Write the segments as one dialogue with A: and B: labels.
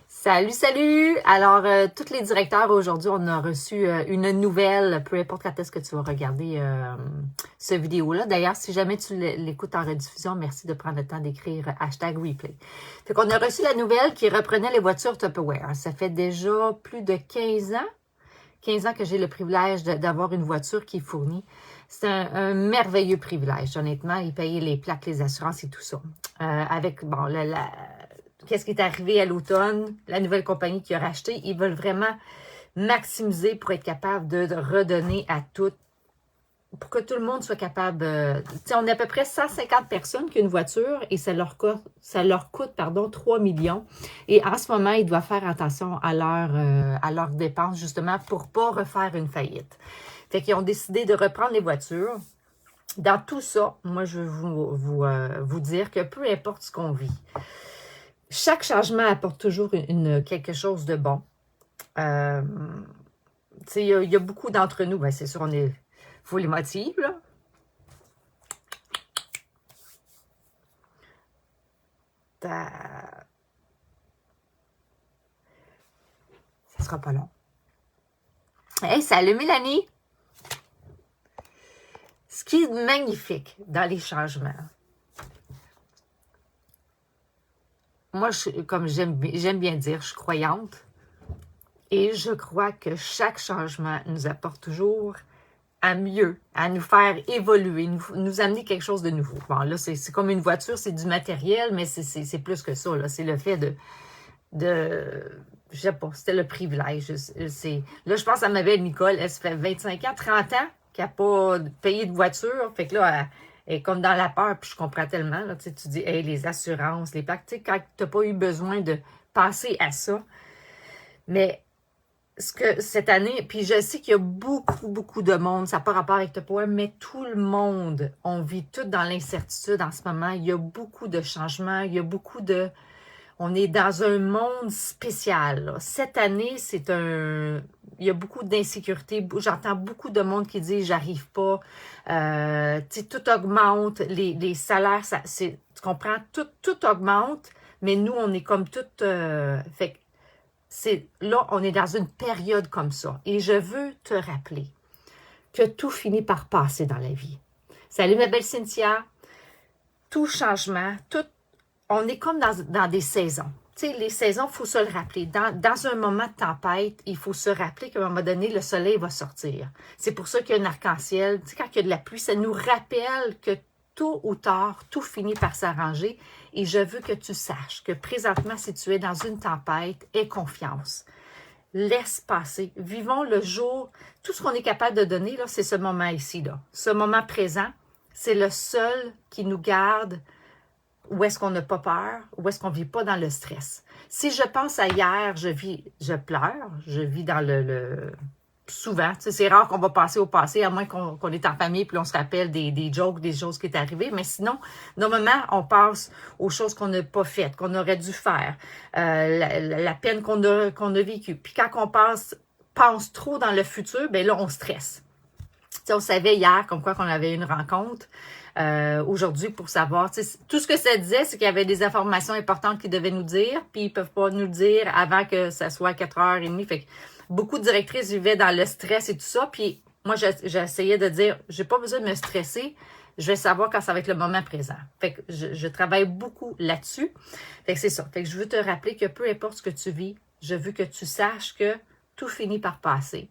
A: Salut, salut! Alors, tous les directeurs, aujourd'hui, on a reçu une nouvelle, peu importe quand est-ce que tu vas regarder cette vidéo-là. D'ailleurs, si jamais tu l'écoutes en rediffusion, merci de prendre le temps d'écrire #replay. Fait qu'on a reçu la nouvelle qui reprenait les voitures Tupperware. Ça fait déjà plus de 15 ans que j'ai le privilège d'avoir une voiture qui est fournie. C'est un merveilleux privilège, honnêtement. Ils payaient les plaques, les assurances et tout ça. Avec, bon, qu'est-ce qui est arrivé à l'automne, la nouvelle compagnie qui a racheté, ils veulent vraiment maximiser pour être capable de redonner à toutes, pour que tout le monde soit capable. On est à peu près 150 personnes qui ont une voiture et ça leur coûte 3 millions. Et en ce moment, ils doivent faire attention à leurs dépenses, justement, pour ne pas refaire une faillite. Fait qu'ils ont décidé de reprendre les voitures. Dans tout ça, moi, je veux vous dire que peu importe ce qu'on vit, chaque changement apporte toujours quelque chose de bon. Il y a beaucoup d'entre nous, ben c'est sûr, on est full émotive, là. Ça sera pas long. Hey, salut Mélanie! Ce qui est magnifique dans les changements, moi, comme j'aime bien dire, je suis croyante et je crois que chaque changement nous apporte toujours à mieux, à nous faire évoluer, nous amener quelque chose de nouveau. Bon, là, c'est comme une voiture, c'est du matériel, mais c'est plus que ça. C'est le fait je sais pas, c'était le privilège. Là, je pense à ma belle Nicole, elle se fait 25 ans, 30 ans qu'elle n'a pas payé de voiture. Fait que là, elle est comme dans la peur, puis je comprends tellement. Là, tu dis, hey, les assurances, les plaques, quand tu n'as pas eu besoin de passer à ça. Mais cette année, puis je sais qu'il y a beaucoup de monde, ça n'a pas rapport avec Tupperware, mais tout le monde, on vit tout dans l'incertitude en ce moment. Il y a beaucoup de changements, il y a on est dans un monde spécial. Là. Cette année, il y a beaucoup d'insécurité. J'entends beaucoup de monde qui dit « j'arrive pas ». Tout augmente, les salaires, tu comprends? Tout augmente, mais nous, on est comme tout... fait là, on est dans une période comme ça. Et je veux te rappeler que tout finit par passer dans la vie. Salut ma belle Cynthia. Tout changement, on est comme dans des saisons. Tu sais, les saisons, il faut se le rappeler. Dans un moment de tempête, il faut se rappeler qu'à un moment donné, le soleil va sortir. C'est pour ça qu'il y a un arc-en-ciel. Tu sais, quand il y a de la pluie, ça nous rappelle que tôt ou tard, tout finit par s'arranger. Et je veux que tu saches que présentement, si tu es dans une tempête, aie confiance. Laisse passer. Vivons le jour. Tout ce qu'on est capable de donner, là, c'est ce moment ici, là. Ce moment présent, c'est le seul qui nous garde où est-ce qu'on n'a pas peur, où est-ce qu'on ne vit pas dans le stress. Si je pense à hier, je pleure, je vis dans souvent, tu sais, c'est rare qu'on va passer au passé, à moins qu'on est en famille puis on se rappelle des jokes, des choses qui sont arrivées, mais sinon, normalement, on passe aux choses qu'on n'a pas faites, qu'on aurait dû faire, la peine qu'on a vécue. Puis quand on pense trop dans le futur, ben là, on stresse. Tu sais, on savait hier comme quoi qu'on avait une rencontre, aujourd'hui pour savoir, tout ce que ça disait, c'est qu'il y avait des informations importantes qu'ils devaient nous dire, puis ils peuvent pas nous le dire avant que ça soit 4h30. Fait que beaucoup de directrices vivaient dans le stress et tout ça, puis moi, j'essayais de dire, j'ai pas besoin de me stresser, je vais savoir quand ça va être le moment présent. Fait que je travaille beaucoup là-dessus. Fait que c'est ça. Fait que je veux te rappeler que peu importe ce que tu vis, je veux que tu saches que tout finit par passer.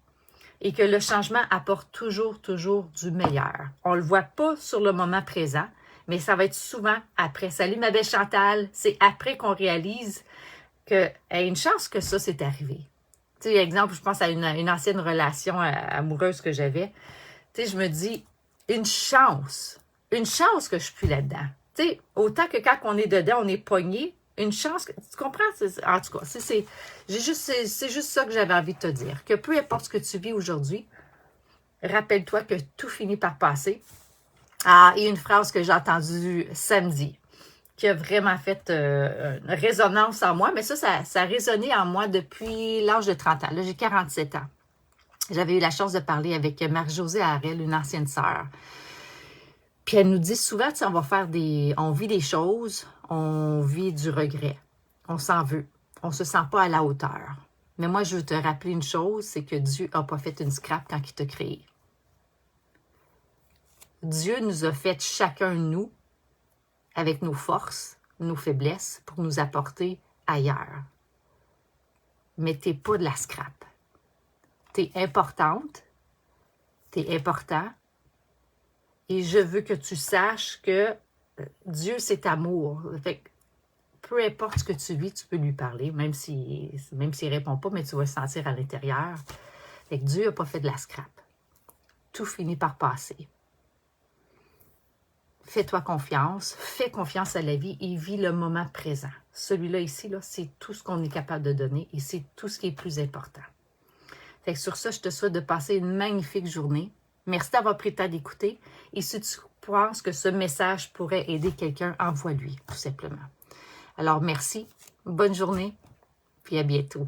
A: Et que le changement apporte toujours du meilleur. On ne le voit pas sur le moment présent, mais ça va être souvent après. Salut ma belle Chantal, c'est après qu'on réalise qu'il y a une chance que ça s'est arrivé. Tu sais, exemple, je pense à une ancienne relation amoureuse que j'avais. Tu sais, je me dis, une chance que je suis plus là-dedans. Tu sais, autant que quand on est dedans, on est pogné, une chance, tu comprends? En tout cas, c'est juste ça que j'avais envie de te dire. Que peu importe ce que tu vis aujourd'hui, rappelle-toi que tout finit par passer. Ah, et une phrase que j'ai entendue samedi, qui a vraiment fait une résonance en moi, mais ça a résonné en moi depuis l'âge de 30 ans. Là, j'ai 47 ans. J'avais eu la chance de parler avec Marie-Josée Harel, une ancienne sœur. Puis elle nous dit souvent, tu sais, on vit des choses, on vit du regret, on s'en veut. On ne se sent pas à la hauteur. Mais moi, je veux te rappeler une chose, c'est que Dieu n'a pas fait une scrap quand il t'a créé. Dieu nous a fait chacun nous, avec nos forces, nos faiblesses, pour nous apporter ailleurs. Mais tu n'es pas de la scrap. Tu es importante, tu es important, et je veux que tu saches que Dieu, c'est amour. Fait que peu importe ce que tu vis, tu peux lui parler, même s'il ne répond pas, mais tu vas le sentir à l'intérieur. Fait que Dieu n'a pas fait de la scrap. Tout finit par passer. Fais-toi confiance, fais confiance à la vie et vis le moment présent. Celui-là ici, là, c'est tout ce qu'on est capable de donner et c'est tout ce qui est plus important. Fait que sur ça, je te souhaite de passer une magnifique journée. Merci d'avoir pris le temps d'écouter. Et si tu penses que ce message pourrait aider quelqu'un, envoie-lui, tout simplement. Alors, merci, bonne journée, puis à bientôt.